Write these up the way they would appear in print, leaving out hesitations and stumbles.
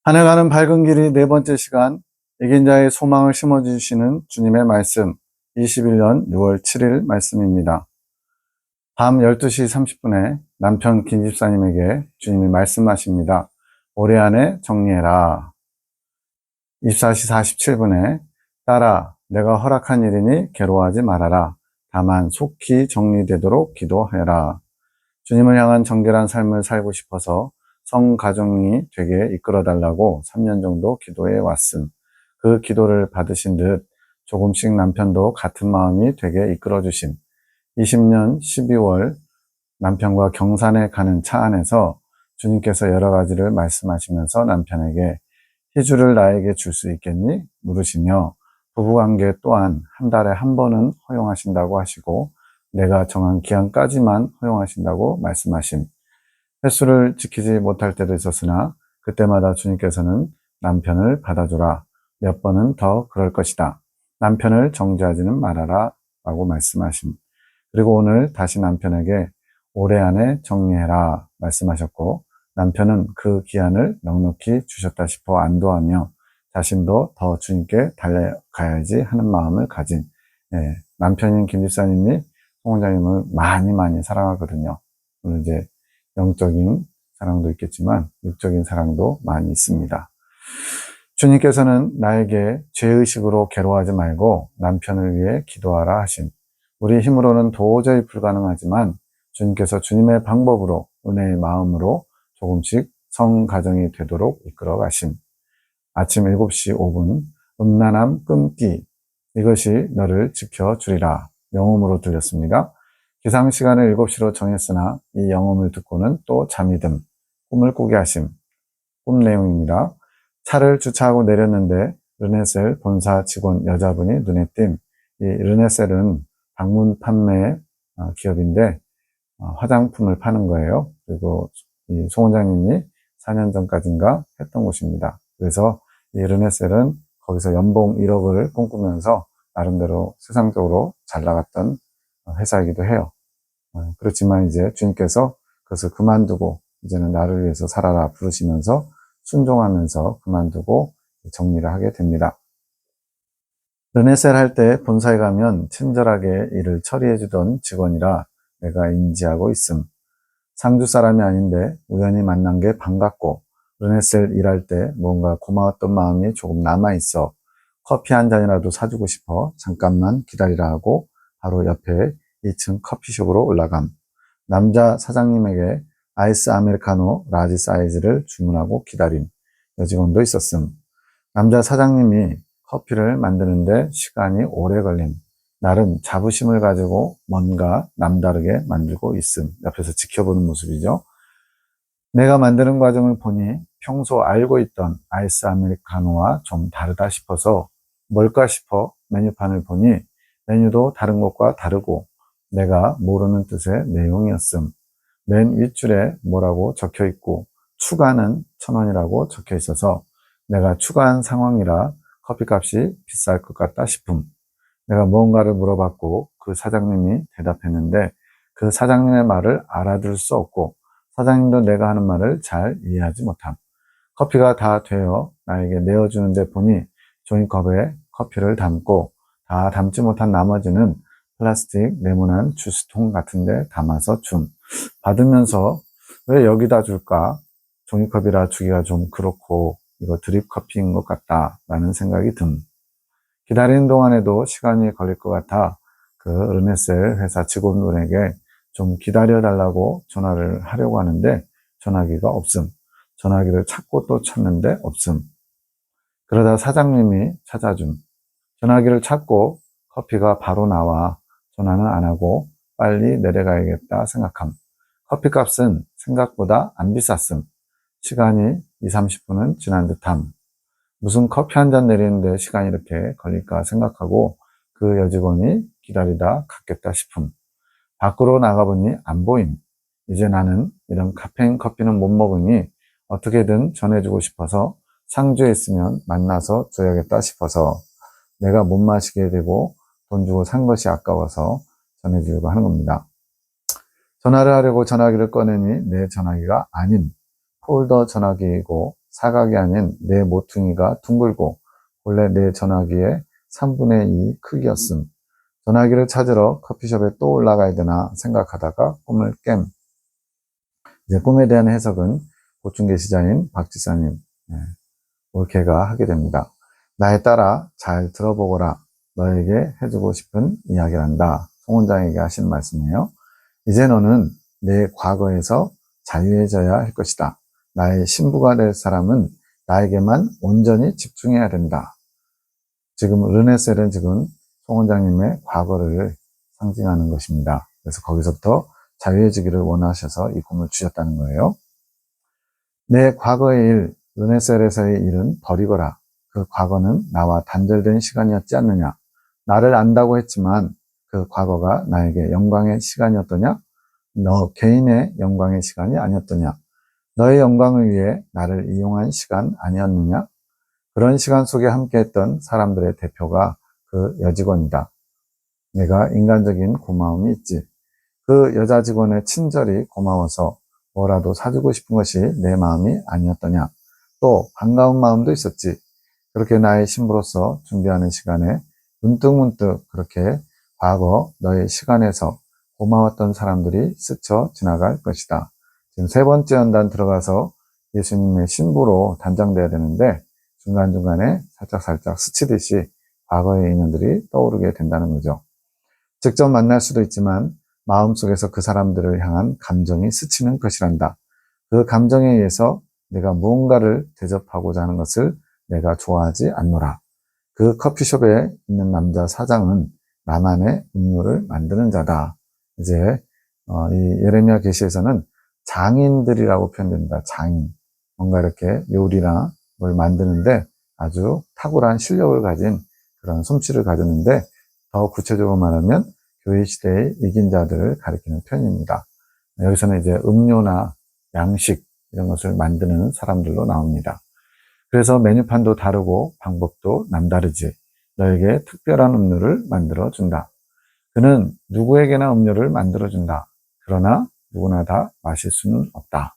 한 해가는 밝은 길이 네 번째 시간, 이긴 자의 소망을 심어주시는 주님의 말씀, 21년 6월 7일 말씀입니다. 밤 12시 30분에 남편 김 집사님에게 주님이 말씀하십니다. 올해 안에 정리해라. 24시 47분에 딸아, 내가 허락한 일이니 괴로워하지 말아라. 다만 속히 정리되도록 기도해라. 주님을 향한 정결한 삶을 살고 싶어서 성가정이 되게 이끌어달라고 3년 정도 기도해 왔음. 그 기도를 받으신 듯 조금씩 남편도 같은 마음이 되게 이끌어주심. 20년 12월 남편과 경산에 가는 차 안에서 주님께서 여러 가지를 말씀하시면서 남편에게 희주를 나에게 줄 수 있겠니? 물으시며 부부관계 또한 한 달에 한 번은 허용하신다고 하시고 내가 정한 기한까지만 허용하신다고 말씀하심. 횟수를 지키지 못할 때도 있었으나 그때마다 주님께서는 남편을 받아줘라. 몇 번은 더 그럴 것이다. 남편을 정죄하지는 말아라. 라고 말씀하심. 그리고 오늘 다시 남편에게 올해 안에 정리해라 말씀하셨고 남편은 그 기한을 넉넉히 주셨다 싶어 안도하며 자신도 더 주님께 달려가야지 하는 마음을 가진 남편인 김 집사님이 송 원장님을 많이 사랑하거든요. 물론 이제 영적인 사랑도 있겠지만 육적인 사랑도 많이 있습니다. 주님께서는 나에게 죄의식으로 괴로워하지 말고 남편을 위해 기도하라 하신 우리 힘으로는 도저히 불가능하지만 주님께서 주님의 방법으로 은혜의 마음으로 조금씩 성가정이 되도록 이끌어 가심. 아침 7시 5분 음란함 끊기 이것이 너를 지켜주리라 영음으로 들렸습니다. 기상 시간을 7시로 정했으나 이 영음을 듣고는 또 잠이 듦 꿈을 꾸게 하심. 꿈 내용입니다. 차를 주차하고 내렸는데 르네셀 본사 직원 여자분이 눈에 띈 이 르네셀은 방문 판매 기업인데 화장품을 파는 거예요. 그리고 이 송 원장님이 4년 전까지인가 했던 곳입니다. 그래서 이 르네셀은 거기서 연봉 1억을 꿈꾸면서 나름대로 세상적으로 잘 나갔던 회사이기도 해요. 그렇지만 이제 주님께서 그것을 그만두고 이제는 나를 위해서 살아라 부르시면서 순종하면서 그만두고 정리를 하게 됩니다. 르네셀 할 때 본사에 가면 친절하게 일을 처리해주던 직원이라 내가 인지하고 있음. 상주 사람이 아닌데 우연히 만난 게 반갑고 르네셀 일할 때 뭔가 고마웠던 마음이 조금 남아있어 커피 한 잔이라도 사주고 싶어 잠깐만 기다리라 하고 바로 옆에 2층 커피숍으로 올라감. 남자 사장님에게 아이스 아메리카노 라지 사이즈를 주문하고 기다림. 여직원도 있었음. 남자 사장님이 커피를 만드는데 시간이 오래 걸림. 나름 자부심을 가지고 뭔가 남다르게 만들고 있음. 옆에서 지켜보는 모습이죠. 내가 만드는 과정을 보니 평소 알고 있던 아이스 아메리카노와 좀 다르다 싶어서 뭘까 싶어 메뉴판을 보니 메뉴도 다른 것과 다르고 내가 모르는 뜻의 내용이었음. 맨 윗줄에 뭐라고 적혀 있고 추가는 1,000원이라고 적혀 있어서 내가 추가한 상황이라 커피값이 비쌀 것 같다 싶음. 내가 무언가를 물어봤고 그 사장님이 대답했는데 그 사장님의 말을 알아들을 수 없고 사장님도 내가 하는 말을 잘 이해하지 못함. 커피가 다 되어 나에게 내어주는데 보니 종이컵에 커피를 담고 다 담지 못한 나머지는 플라스틱 네모난 주스통 같은데 담아서 줌. 받으면서 왜 여기다 줄까? 종이컵이라 주기가 좀 그렇고 이거 드립 커피인 것 같다 라는 생각이 듦. 기다리는 동안에도 시간이 걸릴 것 같아 그 르네셀 회사 직원분에게 좀 기다려달라고 전화를 하려고 하는데 전화기가 없음. 전화기를 찾고 또 찾는데 없음. 그러다 사장님이 찾아줌. 전화기를 찾고 커피가 바로 나와 전화는 안 하고 빨리 내려가야겠다 생각함. 커피값은 생각보다 안 비쌌음. 시간이 2, 30분은 지난 듯함. 무슨 커피 한 잔 내리는데 시간이 이렇게 걸릴까 생각하고 그 여직원이 기다리다 갔겠다 싶음. 밖으로 나가보니 안 보임. 이제 나는 이런 카페인 커피는 못 먹으니 어떻게든 전해주고 싶어서 상주에 있으면 만나서 줘야겠다 싶어서 내가 못 마시게 되고 돈 주고 산 것이 아까워서 전해주려고 하는 겁니다. 전화를 하려고 전화기를 꺼내니 내 전화기가 아닌 폴더 전화기이고 사각이 아닌 내 모퉁이가 둥글고 원래 내 전화기의 3분의 2 크기였음. 전화기를 찾으러 커피숍에 또 올라가야 되나 생각하다가 꿈을 깸. 이제 꿈에 대한 해석은 보충 계시자인 박 지사님, 올케가 하게 됩니다. 나에 따라 잘 들어보거라. 너에게 해주고 싶은 이야기란다. 송원장에게 하신 말씀이에요. 이제 너는 내 과거에서 자유해져야 할 것이다. 나의 신부가 될 사람은 나에게만 온전히 집중해야 된다. 지금 르네셀은 지금 송원장님의 과거를 상징하는 것입니다. 그래서 거기서부터 자유해지기를 원하셔서 이 꿈을 주셨다는 거예요. 내 과거의 일, 르네셀에서의 일은 버리거라. 그 과거는 나와 단절된 시간이었지 않느냐. 나를 안다고 했지만 그 과거가 나에게 영광의 시간이었더냐? 너 개인의 영광의 시간이 아니었더냐? 너의 영광을 위해 나를 이용한 시간 아니었느냐? 그런 시간 속에 함께했던 사람들의 대표가 그 여직원이다. 내가 인간적인 고마움이 있지. 그 여자 직원의 친절이 고마워서 뭐라도 사주고 싶은 것이 내 마음이 아니었더냐. 또 반가운 마음도 있었지. 그렇게 나의 신부로서 준비하는 시간에 문득문득 그렇게 과거 너의 시간에서 고마웠던 사람들이 스쳐 지나갈 것이다. 지금 세 번째 연단 들어가서 예수님의 신부로 단장돼야 되는데 중간중간에 살짝살짝 스치듯이 과거의 인연들이 떠오르게 된다는 거죠. 직접 만날 수도 있지만 마음속에서 그 사람들을 향한 감정이 스치는 것이란다. 그 감정에 의해서 내가 무언가를 대접하고자 하는 것을 내가 좋아하지 않노라. 그 커피숍에 있는 남자 사장은 나만의 음료를 만드는 자다. 이제 이 예레미야 계시에서는 장인들이라고 표현됩니다. 장인. 뭔가 이렇게 요리나 뭘 만드는데 아주 탁월한 실력을 가진 그런 솜씨를 가졌는데 더 구체적으로 말하면 교회 시대에 이긴 자들을 가리키는 표현입니다. 여기서는 이제 음료나 양식 이런 것을 만드는 사람들로 나옵니다. 그래서 메뉴판도 다르고 방법도 남다르지. 너에게 특별한 음료를 만들어준다. 그는 누구에게나 음료를 만들어준다. 그러나 누구나 다 마실 수는 없다.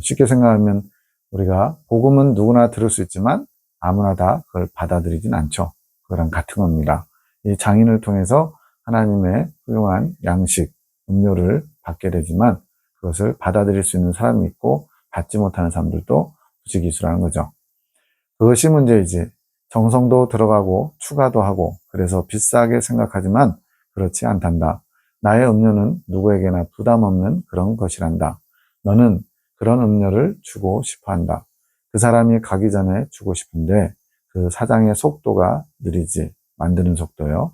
쉽게 생각하면 우리가 복음은 누구나 들을 수 있지만 아무나 다 그걸 받아들이진 않죠. 그거랑 같은 겁니다. 이 장인을 통해서 하나님의 훌륭한 양식, 음료를 받게 되지만 그것을 받아들일 수 있는 사람이 있고 받지 못하는 사람들도 부지기수라는 거죠. 그것이 문제이지. 정성도 들어가고 추가도 하고 그래서 비싸게 생각하지만 그렇지 않단다. 나의 음료는 누구에게나 부담 없는 그런 것이란다. 너는 그런 음료를 주고 싶어 한다. 그 사람이 가기 전에 주고 싶은데 그 사장의 속도가 느리지. 만드는 속도요.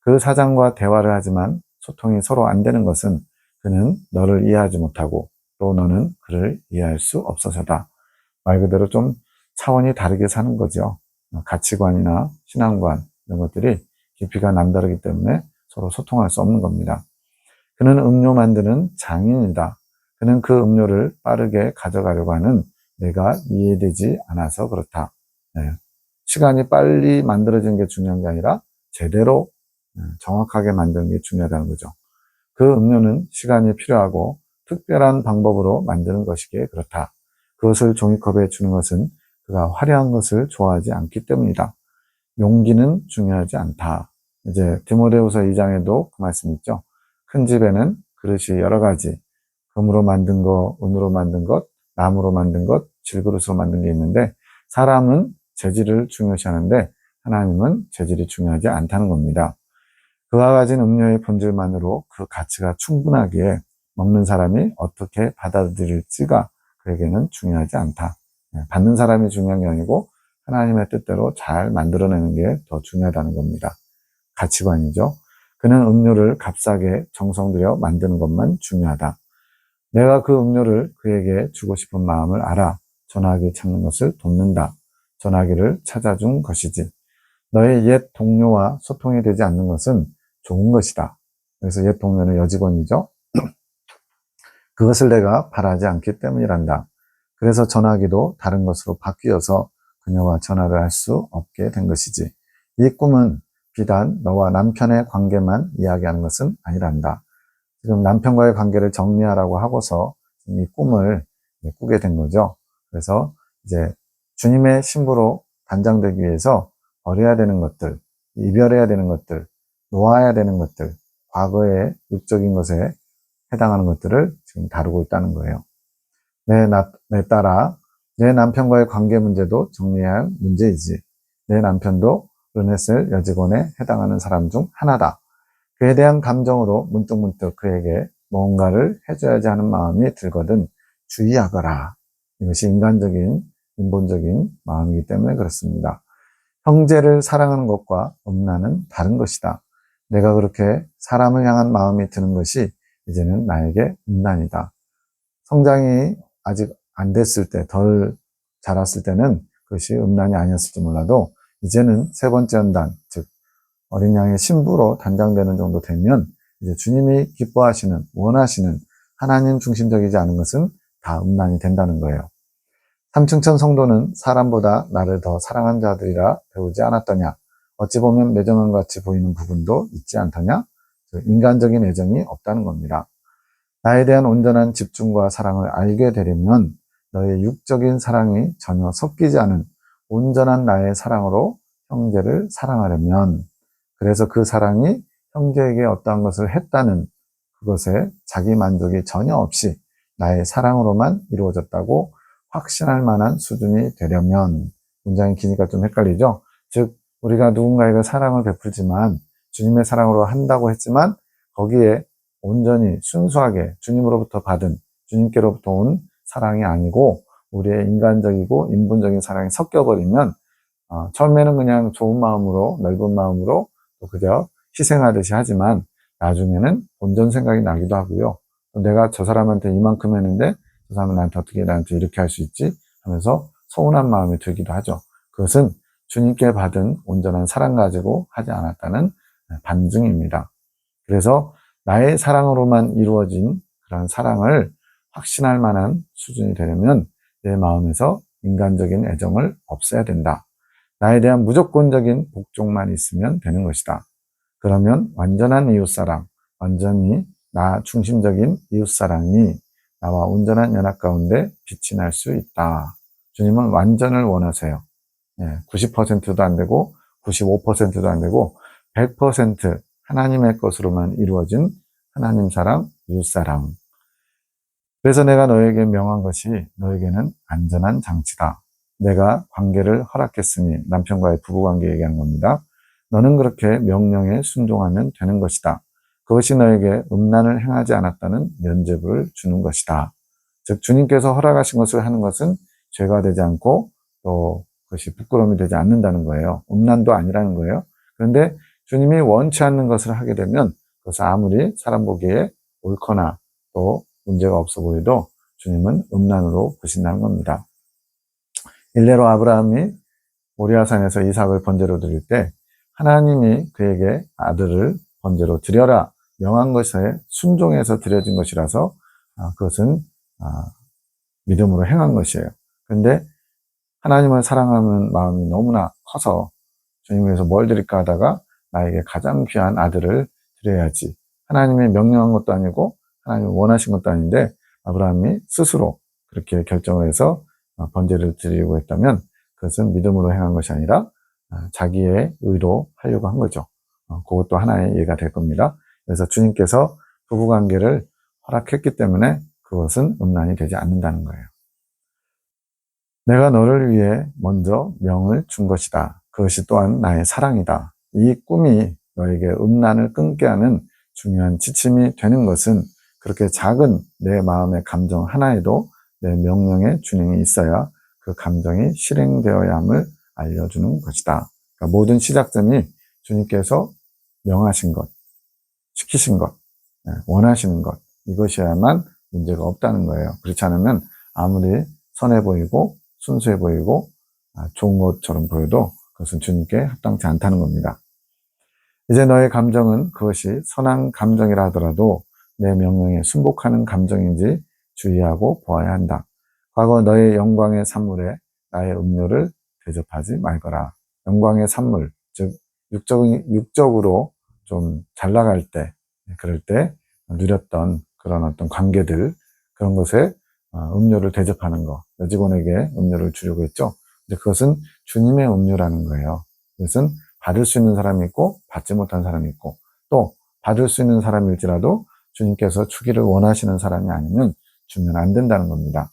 그 사장과 대화를 하지만 소통이 서로 안 되는 것은 그는 너를 이해하지 못하고 또 너는 그를 이해할 수 없어서다. 말 그대로 좀 차원이 다르게 사는 거죠. 가치관이나 신앙관 이런 것들이 깊이가 남다르기 때문에 서로 소통할 수 없는 겁니다. 그는 음료 만드는 장인이다. 그는 그 음료를 빠르게 가져가려고 하는 내가 이해되지 않아서 그렇다. 시간이 빨리 만들어지는 게 중요한 게 아니라 제대로 정확하게 만드는 게 중요하다는 거죠. 그 음료는 시간이 필요하고 특별한 방법으로 만드는 것이기에 그렇다. 그것을 종이컵에 주는 것은 그가 화려한 것을 좋아하지 않기 때문이다. 용기는 중요하지 않다. 이제 디모데후서 2장에도 그 말씀이 있죠. 큰 집에는 그릇이 여러 가지, 금으로 만든 것, 은으로 만든 것, 나무로 만든 것, 질그릇으로 만든 게 있는데 사람은 재질을 중요시하는데 하나님은 재질이 중요하지 않다는 겁니다. 그가 가진 음료의 본질만으로 그 가치가 충분하기에 먹는 사람이 어떻게 받아들일지가 그에게는 중요하지 않다. 받는 사람이 중요한 게 아니고 하나님의 뜻대로 잘 만들어내는 게 더 중요하다는 겁니다. 가치관이죠. 그는 음료를 값싸게 정성 들여 만드는 것만 중요하다. 내가 그 음료를 그에게 주고 싶은 마음을 알아 전화기 찾는 것을 돕는다. 전화기를 찾아준 것이지. 너의 옛 동료와 소통이 되지 않는 것은 좋은 것이다. 그래서 옛 동료는 여직원이죠. 그것을 내가 바라지 않기 때문이란다. 그래서 전화기도 다른 것으로 바뀌어서 그녀와 전화를 할 수 없게 된 것이지. 이 꿈은 비단 너와 남편의 관계만 이야기하는 것은 아니란다. 지금 남편과의 관계를 정리하라고 하고서 이 꿈을 꾸게 된 거죠. 그래서 이제 주님의 신부로 단장되기 위해서 버려야 되는 것들, 이별해야 되는 것들, 놓아야 되는 것들, 과거의 육적인 것에 해당하는 것들을 지금 다루고 있다는 거예요. 내 딸아, 내 남편과의 관계 문제도 정리해야 할 문제이지. 내 남편도 르네셀 여직원에 해당하는 사람 중 하나다. 그에 대한 감정으로 문득문득 그에게 뭔가를 해줘야지 하는 마음이 들거든 주의하거라. 이것이 인간적인, 인본적인 마음이기 때문에 그렇습니다. 형제를 사랑하는 것과 음란은 다른 것이다. 내가 그렇게 사람을 향한 마음이 드는 것이 이제는 나에게 음란이다. 성장이 아직 안 됐을 때, 덜 자랐을 때는 그것이 음란이 아니었을지 몰라도 이제는 세 번째 연단, 즉 어린 양의 신부로 단장되는 정도 되면 이제 주님이 기뻐하시는, 원하시는 하나님 중심적이지 않은 것은 다 음란이 된다는 거예요. 삼층천 성도는 사람보다 나를 더 사랑한 자들이라 배우지 않았더냐? 어찌 보면 매정한 같이 보이는 부분도 있지 않더냐? 인간적인 애정이 없다는 겁니다. 나에 대한 온전한 집중과 사랑을 알게 되려면 너의 육적인 사랑이 전혀 섞이지 않은 온전한 나의 사랑으로 형제를 사랑하려면, 그래서 그 사랑이 형제에게 어떠한 것을 했다는 그것에 자기 만족이 전혀 없이 나의 사랑으로만 이루어졌다고 확신할 만한 수준이 되려면, 문장이 기니까 좀 헷갈리죠? 즉 우리가 누군가에게 사랑을 베풀지만 주님의 사랑으로 한다고 했지만 거기에 온전히 순수하게 주님으로부터 받은, 주님께로부터 온 사랑이 아니고 우리의 인간적이고 인본적인 사랑이 섞여버리면 처음에는 그냥 좋은 마음으로, 넓은 마음으로 또 그저 희생하듯이 하지만 나중에는 본전 생각이 나기도 하고요. 내가 저 사람한테 이만큼 했는데 저 사람은 나한테 이렇게 할 수 있지 하면서 서운한 마음이 들기도 하죠. 그것은 주님께 받은 온전한 사랑 가지고 하지 않았다는 반증입니다. 그래서 나의 사랑으로만 이루어진 그런 사랑을 확신할 만한 수준이 되려면 내 마음에서 인간적인 애정을 없애야 된다. 나에 대한 무조건적인 복종만 있으면 되는 것이다. 그러면 완전한 이웃사랑, 완전히 나 중심적인 이웃사랑이 나와 온전한 연합 가운데 빛이 날 수 있다. 주님은 완전을 원하세요. 90%도 안 되고 95%도 안 되고 100% 하나님의 것으로만 이루어진 하나님 사랑, 이웃 사랑. 그래서 내가 너에게 명한 것이 너에게는 안전한 장치다. 내가 관계를 허락했으니, 남편과의 부부관계 얘기하는 겁니다. 너는 그렇게 명령에 순종하면 되는 것이다. 그것이 너에게 음란을 행하지 않았다는 면죄부를 주는 것이다. 즉 주님께서 허락하신 것을 하는 것은 죄가 되지 않고 또 그것이 부끄러움이 되지 않는다는 거예요. 음란도 아니라는 거예요. 그런데 주님이 원치 않는 것을 하게 되면 그것은 아무리 사람 보기에 옳거나 또 문제가 없어 보여도 주님은 음란으로 보신다는 겁니다. 일례로 아브라함이 모리아산에서 이삭을 번제로 드릴 때 하나님이 그에게 아들을 번제로 드려라 명한 것에 순종해서 드려진 것이라서 그것은 믿음으로 행한 것이에요. 그런데 하나님을 사랑하는 마음이 너무나 커서 주님 위해서 뭘 드릴까 하다가 나에게 가장 귀한 아들을 드려야지. 하나님이 명령한 것도 아니고 하나님이 원하신 것도 아닌데 아브라함이 스스로 그렇게 결정을 해서 번제를 드리려고 했다면 그것은 믿음으로 행한 것이 아니라 자기의 의로 하려고 한 거죠. 그것도 하나의 예가 될 겁니다. 그래서 주님께서 부부관계를 허락했기 때문에 그것은 음란이 되지 않는다는 거예요. 내가 너를 위해 먼저 명을 준 것이다. 그것이 또한 나의 사랑이다. 이 꿈이 너에게 음란을 끊게 하는 중요한 지침이 되는 것은 그렇게 작은 내 마음의 감정 하나에도 내 명령의 준행이 있어야 그 감정이 실행되어야 함을 알려주는 것이다. 그러니까 모든 시작점이 주님께서 명하신 것, 시키신 것, 원하시는 것, 이것이어야만 문제가 없다는 거예요. 그렇지 않으면 아무리 선해 보이고 순수해 보이고 좋은 것처럼 보여도 그것은 주님께 합당치 않다는 겁니다. 이제 너의 감정은 그것이 선한 감정이라 하더라도 내 명령에 순복하는 감정인지 주의하고 보아야 한다. 과거 너의 영광의 산물에 나의 음료를 대접하지 말거라. 영광의 산물, 즉 육적으로 좀 잘 나갈 때, 그럴 때 누렸던 그런 어떤 관계들, 그런 것에 음료를 대접하는 거, 여직원에게 음료를 주려고 했죠. 근데 그것은 주님의 음료라는 거예요. 그것은 받을 수 있는 사람이 있고 받지 못한 사람이 있고, 또 받을 수 있는 사람일지라도 주님께서 주기를 원하시는 사람이 아니면 주면 안 된다는 겁니다.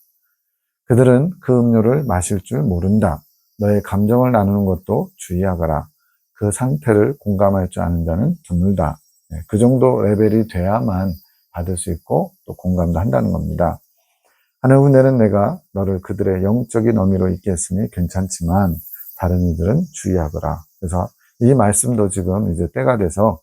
그들은 그 음료를 마실 줄 모른다. 너의 감정을 나누는 것도 주의하거라. 그 상태를 공감할 줄 아는 자는 드물다. 그 정도 레벨이 돼야만 받을 수 있고 또 공감도 한다는 겁니다. 하늘 후대는 내가 너를 그들의 영적인 어미로 있게 했으니 괜찮지만 다른 이들은 주의하거라. 그래서 이 말씀도 지금 이제 때가 돼서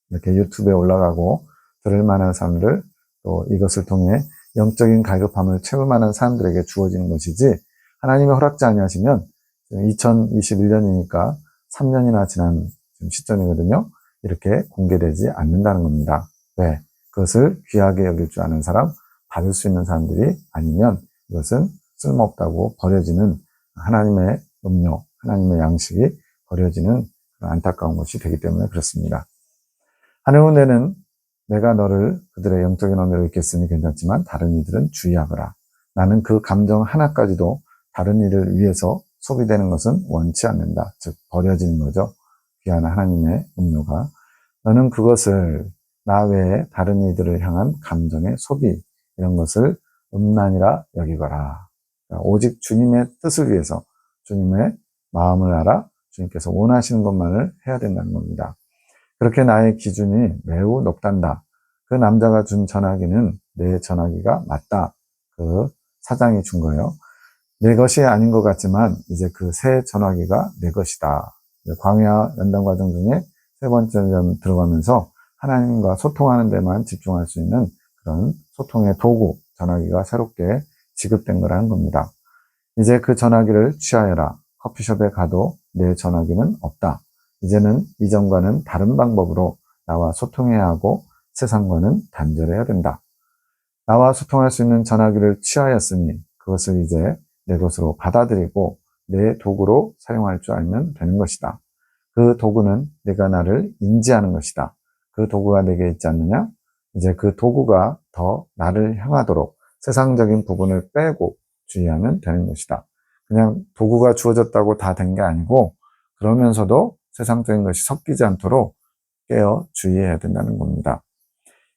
이렇게 유튜브에 올라가고 들을 만한 사람들, 또 이것을 통해 영적인 갈급함을 채울 만한 사람들에게 주어지는 것이지, 하나님의 허락지 아니하시면 2021년이니까 3년이나 지난 시점이거든요. 이렇게 공개되지 않는다는 겁니다. 왜? 그것을 귀하게 여길 줄 아는 사람, 받을 수 있는 사람들이 아니면 이것은 쓸모없다고 버려지는 하나님의 음료, 하나님의 양식이 버려지는 그런 안타까운 것이 되기 때문에 그렇습니다. 하늘 후대는 내가 너를 그들의 영적인 어미로 있겠으니 괜찮지만 다른 이들은 주의하거라. 나는 그 감정 하나까지도 다른 일을 위해서 소비되는 것은 원치 않는다. 즉 버려지는 거죠. 귀한 하나님의 음료가. 너는 그것을 나 외에 다른 이들을 향한 감정의 소비, 이런 것을 음란이라 여기거라. 그러니까 오직 주님의 뜻을 위해서 주님의 마음을 알아 주님께서 원하시는 것만을 해야 된다는 겁니다. 그렇게 나의 기준이 매우 높단다. 그 남자가 준 전화기는 내 전화기가 맞다. 그 사장이 준 거예요. 내 것이 아닌 것 같지만 이제 그 새 전화기가 내 것이다. 광야 연단 과정 중에 세 번째 점 들어가면서 하나님과 소통하는 데만 집중할 수 있는 그런 소통의 도구, 전화기가 새롭게 지급된 거라는 겁니다. 이제 그 전화기를 취하여라. 커피숍에 가도 내 전화기는 없다. 이제는 이전과는 다른 방법으로 나와 소통해야 하고 세상과는 단절해야 된다. 나와 소통할 수 있는 전화기를 취하였으니 그것을 이제 내 것으로 받아들이고 내 도구로 사용할 줄 알면 되는 것이다. 그 도구는 내가 나를 인지하는 것이다. 그 도구가 내게 있지 않느냐? 이제 그 도구가 더 나를 향하도록 세상적인 부분을 빼고 주의하면 되는 것이다. 그냥 도구가 주어졌다고 다 된 게 아니고 그러면서도 세상적인 것이 섞이지 않도록 깨어 주의해야 된다는 겁니다.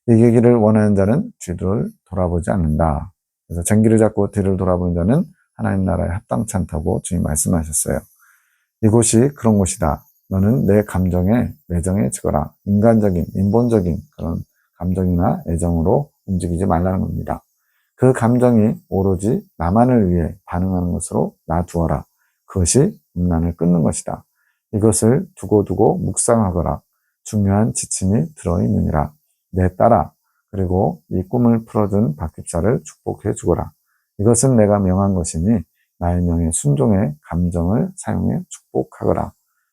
이기기를 원하는 자는 뒤를 돌아보지 않는다. 그래서 전기를 잡고 뒤를 돌아보는 자는 하나님 나라에 합당치 않다고 주님 말씀하셨어요. 이곳이 그런 곳이다. 너는 내 감정에 매정해 지거라. 인간적인, 인본적인 그런 감정이나 애정으로 움직이지 말라는 겁니다. 그 감정이 오로지 나만을 위해 반응하는 것으로 놔두어라. 그것이 음란을 끊는 것이다. 이것을 두고두고 묵상하거라. 중요한 지침이 들어있느니라. 내 딸아, 그리고 이 꿈을 풀어준 박집사를 축복해 주거라. 이것은 내가 명한 것이니 나의 명의 순종의 감정을 사용해 축복하거라.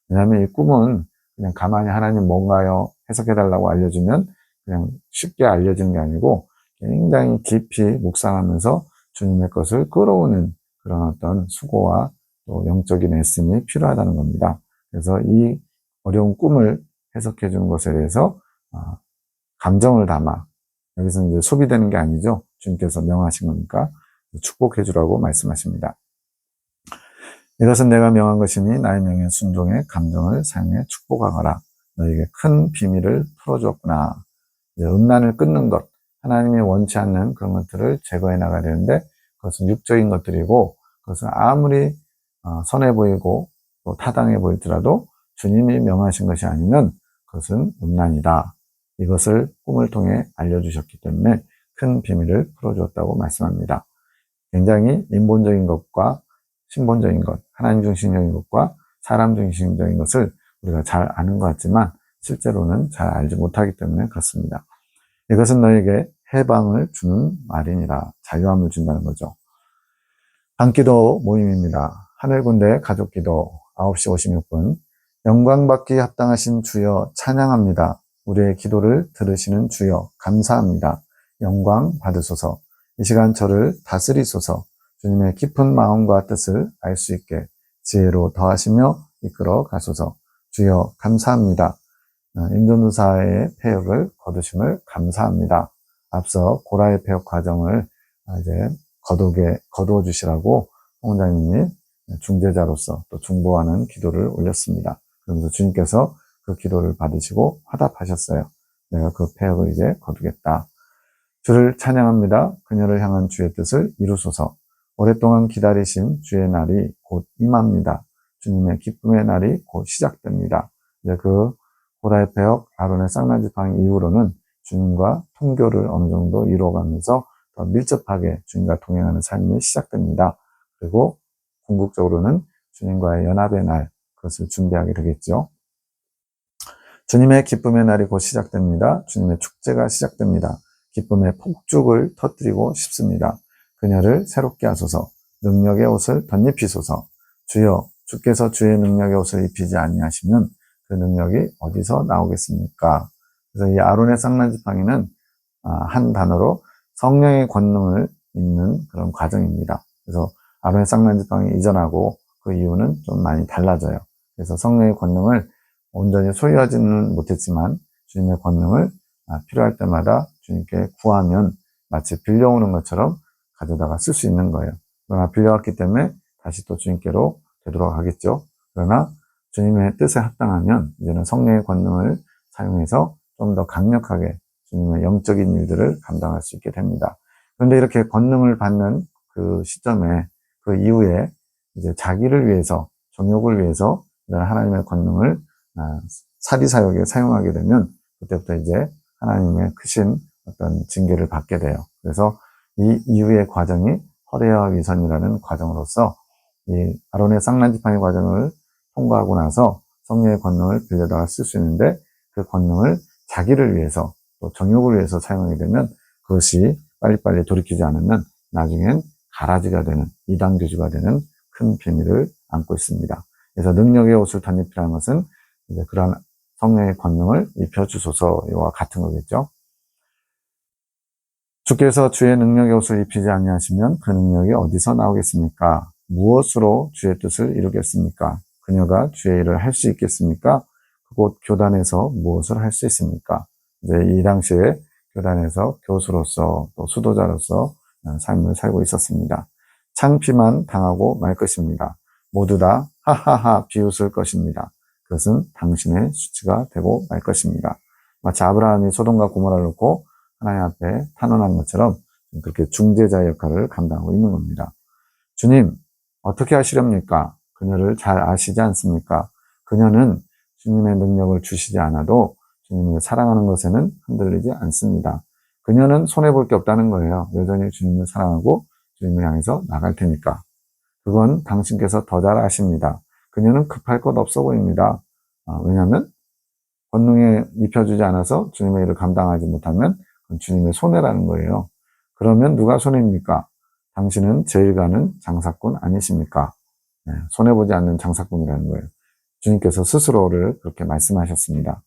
왜냐하면 이 꿈은 그냥 가만히 하나님 뭔가요? 해석해달라고 알려주면 그냥 쉽게 알려지는 게 아니고 굉장히 깊이 묵상하면서 주님의 것을 끌어오는 그런 어떤 수고와 또 영적인 애씀이 필요하다는 겁니다. 그래서 이 어려운 꿈을 해석해 주는 것에 대해서 감정을 담아, 여기서 이제 소비되는 게 아니죠. 주님께서 명하신 거니까 축복해 주라고 말씀하십니다. 이것은 내가 명한 것이니 나의 명에 순종해 감정을 사용해 축복하거라. 너에게 큰 비밀을 풀어주었구나. 음란을 끊는 것, 하나님이 원치 않는 그런 것들을 제거해 나가야 되는데 그것은 육적인 것들이고 그것은 아무리 선해 보이고 또 타당해 보이더라도 주님이 명하신 것이 아니면 그것은 음란이다. 이것을 꿈을 통해 알려주셨기 때문에 큰 비밀을 풀어주었다고 말씀합니다. 굉장히 인본적인 것과 신본적인 것, 하나님 중심적인 것과 사람 중심적인 것을 우리가 잘 아는 것 같지만 실제로는 잘 알지 못하기 때문에 그렇습니다. 이것은 너에게 해방을 주는 말이니라. 자유함을 준다는 거죠. 밤기도 모임입니다. 하늘군대 가족기도 9시 56분. 영광받기 합당하신 주여 찬양합니다. 우리의 기도를 들으시는 주여 감사합니다. 영광 받으소서. 이 시간 저를 다스리소서. 주님의 깊은 마음과 뜻을 알 수 있게 지혜로 더하시며 이끌어 가소서. 주여 감사합니다. 임전도사의 폐역을 거두심을 감사합니다. 앞서 고라의 폐역 과정을 이제 거두어 주시라고 홍원장님이 중재자로서 또 중보하는 기도를 올렸습니다. 그러면서 주님께서 그 기도를 받으시고 화답하셨어요. 내가 그 폐역을 이제 거두겠다. 주를 찬양합니다. 그녀를 향한 주의 뜻을 이루소서. 오랫동안 기다리신 주의 날이 곧 임합니다. 주님의 기쁨의 날이 곧 시작됩니다. 이제 그 고라의 폐역, 아론의 쌍난지팡이 이후로는 주님과 통교를 어느 정도 이루어가면서 더 밀접하게 주님과 동행하는 삶이 시작됩니다. 그리고 궁극적으로는 주님과의 연합의 날, 그것을 준비하게 되겠죠. 주님의 기쁨의 날이 곧 시작됩니다. 주님의 축제가 시작됩니다. 기쁨의 폭죽을 터뜨리고 싶습니다. 그녀를 새롭게 하소서. 능력의 옷을 덧입히소서. 주여, 주께서 주의 능력의 옷을 입히지 아니하시면 그 능력이 어디서 나오겠습니까? 그래서 이 아론의 쌍난지팡이는 한 단어로 성령의 권능을 잇는 그런 과정입니다. 그래서 아론의 쌍난지팡이 이전하고 그 이후는 좀 많이 달라져요. 그래서 성령의 권능을 온전히 소유하지는 못했지만 주님의 권능을 필요할 때마다 주님께 구하면 마치 빌려오는 것처럼 가져다가 쓸 수 있는 거예요. 그러나 빌려왔기 때문에 다시 또 주님께로 되돌아가겠죠. 그러나 주님의 뜻에 합당하면 이제는 성령의 권능을 사용해서 좀 더 강력하게 주님의 영적인 일들을 감당할 수 있게 됩니다. 그런데 이렇게 권능을 받는 그 시점에 그 이후에 이제 자기를 위해서, 정욕을 위해서 이런 하나님의 권능을 사리사욕에 사용하게 되면 그때부터 이제 하나님의 크신 어떤 징계를 받게 돼요. 그래서 이 이후의 과정이 허례와 위선이라는 과정으로서 이 아론의 쌍난지팡이 과정을 통과하고 나서 성령의 권능을 빌려다가 쓸 수 있는데 그 권능을 자기를 위해서 또 정욕을 위해서 사용하게 되면 그것이 빨리빨리 돌이키지 않으면 나중엔 가라지가 되는 이단교주가 되는 큰 비밀을 안고 있습니다. 그래서 능력의 옷을 덧입히라는 것은 이제 그러한 성령의 권능을 입혀주소서와 같은 거겠죠. 주께서 주의 능력의 옷을 입히지 아니하시면 그 능력이 어디서 나오겠습니까? 무엇으로 주의 뜻을 이루겠습니까? 그녀가 주의 일을 할 수 있겠습니까? 그곳 교단에서 무엇을 할 수 있습니까? 이제 이 당시에 교단에서 교수로서 또 수도자로서 삶을 살고 있었습니다. 창피만 당하고 말 것입니다. 모두 다 하하하 비웃을 것입니다. 그것은 당신의 수치가 되고 말 것입니다. 마치 아브라함이 소돔과 고모라를 놓고 하나님 앞에 탄원한 것처럼 그렇게 중재자의 역할을 감당하고 있는 겁니다. 주님, 어떻게 하시렵니까? 그녀를 잘 아시지 않습니까? 그녀는 주님의 능력을 주시지 않아도 주님을 사랑하는 것에는 흔들리지 않습니다. 그녀는 손해볼 게 없다는 거예요. 여전히 주님을 사랑하고 주님을 향해서 나갈 테니까. 그건 당신께서 더 잘 아십니다. 그녀는 급할 것 없어 보입니다. 왜냐하면 권능에 입혀주지 않아서 주님의 일을 감당하지 못하면 그건 주님의 손해라는 거예요. 그러면 누가 손해입니까? 당신은 제일 가는 장사꾼 아니십니까? 네, 손해보지 않는 장사꾼이라는 거예요. 주님께서 스스로를 그렇게 말씀하셨습니다.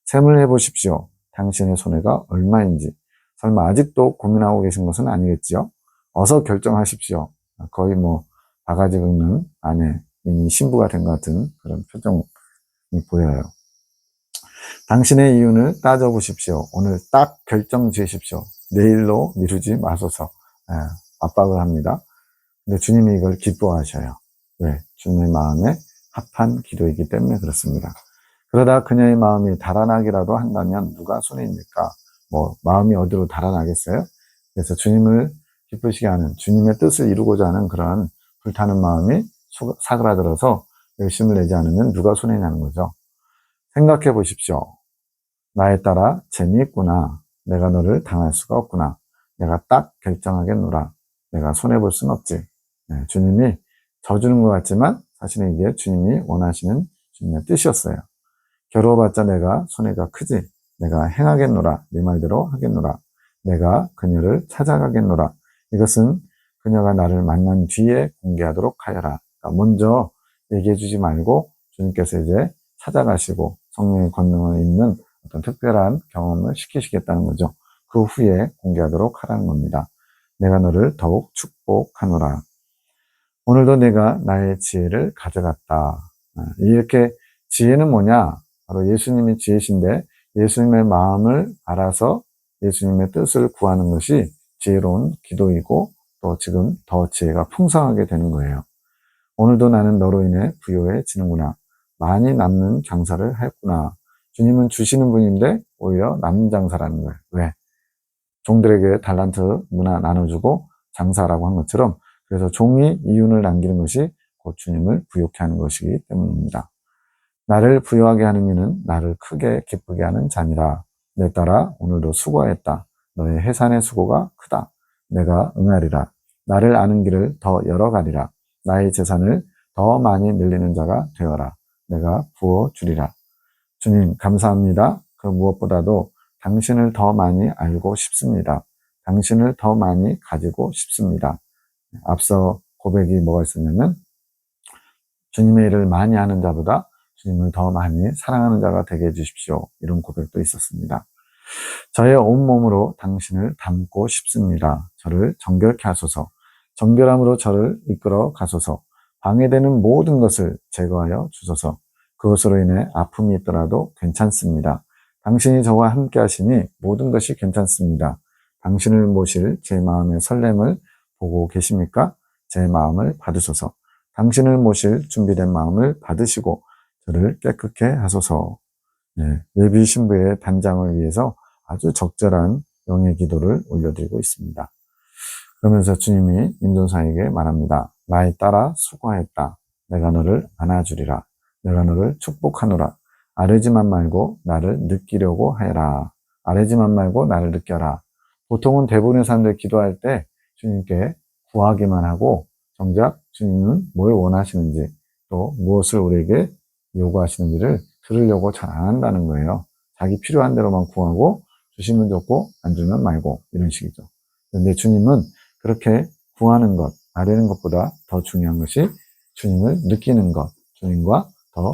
셈을 해보십시오. 당신의 손해가 얼마인지. 설마 아직도 고민하고 계신 것은 아니겠지요? 어서 결정하십시오. 거의 바가지 긁는 아내, 이미 신부가 된 것 같은 그런 표정이 보여요. 당신의 이윤을 따져보십시오. 오늘 딱 결정 지으십시오. 내일로 미루지 마소서. 압박을 합니다. 근데 주님이 이걸 기뻐하셔요. 왜? 주님의 마음에 합한 기도이기 때문에 그렇습니다. 그러다 그녀의 마음이 달아나기라도 한다면 누가 손해입니까? 마음이 어디로 달아나겠어요? 그래서 주님을 기쁘시게 하는, 주님의 뜻을 이루고자 하는 그런 불타는 마음이 사그라들어서 열심을 내지 않으면 누가 손해냐는 거죠. 생각해 보십시오. 나에 따라 재미있구나. 내가 너를 당할 수가 없구나. 내가 딱 결정하겠노라. 내가 손해볼 순 없지. 네, 주님이 져주는 것 같지만 사실은 이게 주님이 원하시는 주님의 뜻이었어요. 겨루어봤자 내가 손해가 크지. 내가 행하겠노라. 네 말대로 하겠노라. 내가 그녀를 찾아가겠노라. 이것은 그녀가 나를 만난 뒤에 공개하도록 하여라. 그러니까 먼저 얘기해 주지 말고 주님께서 이제 찾아가시고 성령의 권능을 잇는 어떤 특별한 경험을 시키시겠다는 거죠. 그 후에 공개하도록 하라는 겁니다. 내가 너를 더욱 축복하노라. 오늘도 내가 나의 지혜를 가져갔다. 이렇게 지혜는 뭐냐? 바로 예수님이 지혜신데 예수님의 마음을 알아서 예수님의 뜻을 구하는 것이 지혜로운 기도이고 또 지금 더 지혜가 풍성하게 되는 거예요. 오늘도 나는 너로 인해 부요해지는구나. 많이 남는 장사를 하였구나. 주님은 주시는 분인데 오히려 남는 장사라는 거예요. 왜? 종들에게 달란트 문화 나눠주고 장사라고 한 것처럼, 그래서 종이 이윤을 남기는 것이 곧 주님을 부요케 하는 것이기 때문입니다. 나를 부요하게 하는 이는 나를 크게 기쁘게 하는 자니라. 내 딸아 오늘도 수고하였다. 너의 해산의 수고가 크다. 내가 응하리라. 나를 아는 길을 더 열어가리라. 나의 재산을 더 많이 늘리는 자가 되어라. 내가 부어주리라. 주님 감사합니다. 그 무엇보다도 당신을 더 많이 알고 싶습니다. 당신을 더 많이 가지고 싶습니다. 앞서 고백이 뭐가 있었냐면, 주님의 일을 많이 하는 자보다 주님을 더 많이 사랑하는 자가 되게 해주십시오. 이런 고백도 있었습니다. 저의 온몸으로 당신을 닮고 싶습니다. 저를 정결케 하소서. 정결함으로 저를 이끌어 가소서. 방해되는 모든 것을 제거하여 주소서. 그것으로 인해 아픔이 있더라도 괜찮습니다. 당신이 저와 함께 하시니 모든 것이 괜찮습니다. 당신을 모실 제 마음의 설렘을 보고 계십니까? 제 마음을 받으소서. 당신을 모실 준비된 마음을 받으시고 저를 깨끗게 하소서. 예비 신부의 단장을 위해서 아주 적절한 영의 기도를 올려드리고 있습니다. 그러면서 주님이 인도사에게 말합니다. 나의 딸아 수고하였다. 내가 너를 안아주리라. 내가 너를 축복하노라. 아뢰지만 말고 나를 느끼려고 하여라. 아뢰지만 말고 나를 느껴라. 보통은 대부분의 사람들이 기도할 때 주님께 구하기만 하고, 정작 주님은 뭘 원하시는지 또 무엇을 우리에게 요구하시는지를 들으려고 잘 안 한다는 거예요. 자기 필요한 대로만 구하고 주시면 좋고 안 주면 말고, 이런 식이죠. 그런데 주님은 그렇게 구하는 것, 아뢰는 것보다 더 중요한 것이 주님을 느끼는 것, 주님과 더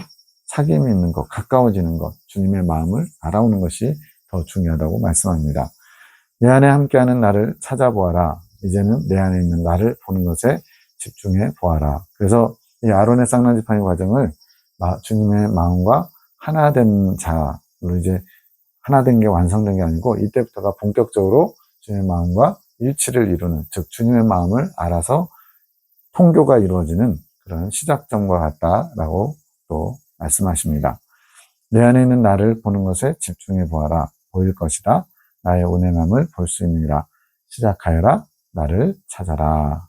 사귐이 있는 것, 가까워지는 것, 주님의 마음을 알아오는 것이 더 중요하다고 말씀합니다. 내 안에 함께하는 나를 찾아보아라. 이제는 내 안에 있는 나를 보는 것에 집중해 보아라. 그래서 이 아론의 쌍난지파의 과정을 주님의 마음과 하나된 자로, 이제 하나된 게 완성된 게 아니고 이때부터가 본격적으로 주님의 마음과 일치를 이루는, 즉 주님의 마음을 알아서 통교가 이루어지는 그런 시작점과 같다라고 또 말씀하십니다. 내 안에 있는 나를 보는 것에 집중해 보아라. 보일 것이다. 나의 운행함을 볼 수 있느니라. 시작하여라. 나를 찾아라.